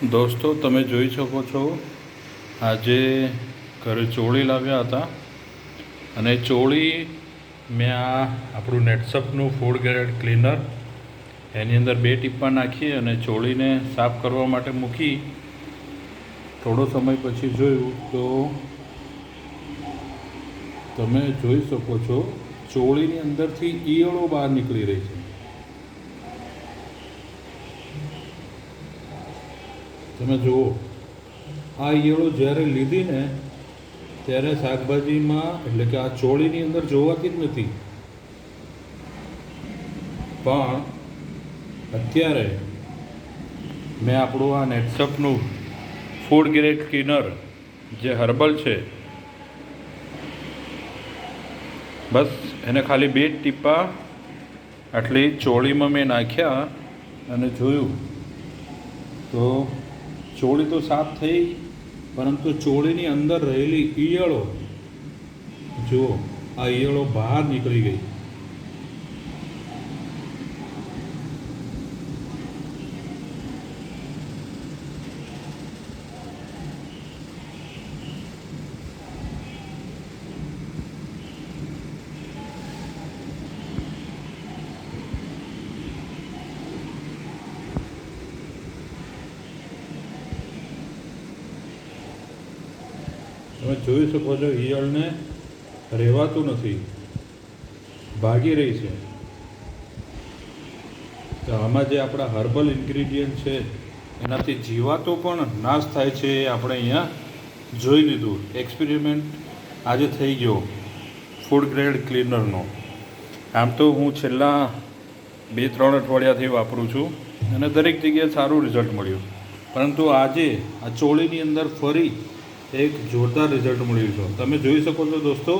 દોસ્તો, તમે જોઈ શકો છો, આજે ઘરે ચોળી લાવ્યા હતા અને ચોળી મેં આપણું નેટસપનું ફૂડ ગ્રેડ ક્લીનર એની અંદર 2 ટીપા નાખી અને ચોળીને સાફ કરવા માટે મૂકી. થોડો સમય પછી જોયું તો તમે જોઈ શકો છો, ચોળીની અંદરથી ઈયળો બહાર નીકળી રહી છે. તમે જુઓ, આ ઈયળો જ્યારે લીધી ને ત્યારે શાકભાજીમાં, એટલે કે આ ચોળીની અંદર જોવાતી જ નથી. પણ અત્યારે મેં આપણું આ નેટસપનું ફૂડ ગ્રેડ ક્લીનર જે હર્બલ છે, બસ એને ખાલી 2 ટીપા આટલી ચોળીમાં મેં નાખ્યા અને જોયું તો ચોળી તો સાફ થઈ, પરંતુ ચોળીની અંદર રહેલી ઈયળો, જુઓ, આ ઈયળો બહાર નીકળી ગઈ. તમે જોઈ શકો છો, ઈયળને રહેવાતું નથી, ભાગી રહી છે. તો આમાં જે આપણા હર્બલ ઇન્ગ્રીડિયન્ટ છે એનાથી જીવાતો પણ નાશ થાય છે. એ આપણે અહીંયા જોઈ લીધું. એક્સપેરિમેન્ટ આજે થઈ ગયો ફૂડ ગ્રેડ ક્લીનરનો. આમ તો હું છેલ્લા 2-3 અઠવાડિયાથી વાપરું છું અને દરેક જગ્યાએ સારું રિઝલ્ટ મળ્યું. પરંતુ આજે આ ચોળીની અંદર ફરી એક જોરદાર રિઝલ્ટ મળ્યું છે. તમે જોઈ શકો છો દોસ્તો,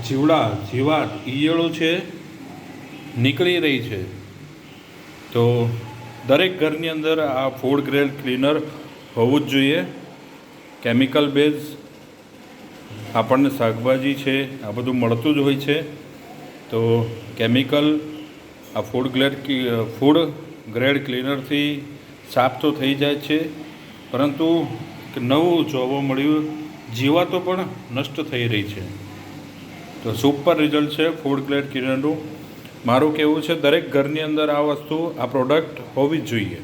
જીવાત, ઈયળો છે નીકળી રહી છે. તો દરેક ઘરની અંદર આ ફૂડ ગ્રેડ ક્લીનર હોવું જ જોઈએ. કેમિકલ બેઝ આપણને શાકભાજી છે આ બધું મળતું જ હોય છે. તો કેમિકલ આ ફૂડ ગ્રેડ ક્લીનરથી સાફ તો થઈ જાય છે, પરંતુ નવું જોવા મળ્યું, જીવાતો પણ નષ્ટ થઈ રહી છે. તો સુપર રિઝલ્ટ છે ફૂડ ગ્રેડ ક્લીનરનું. મારું કહેવું છે, દરેક ઘરની અંદર આ વસ્તુ, આ પ્રોડક્ટ હોવી જ જોઈએ.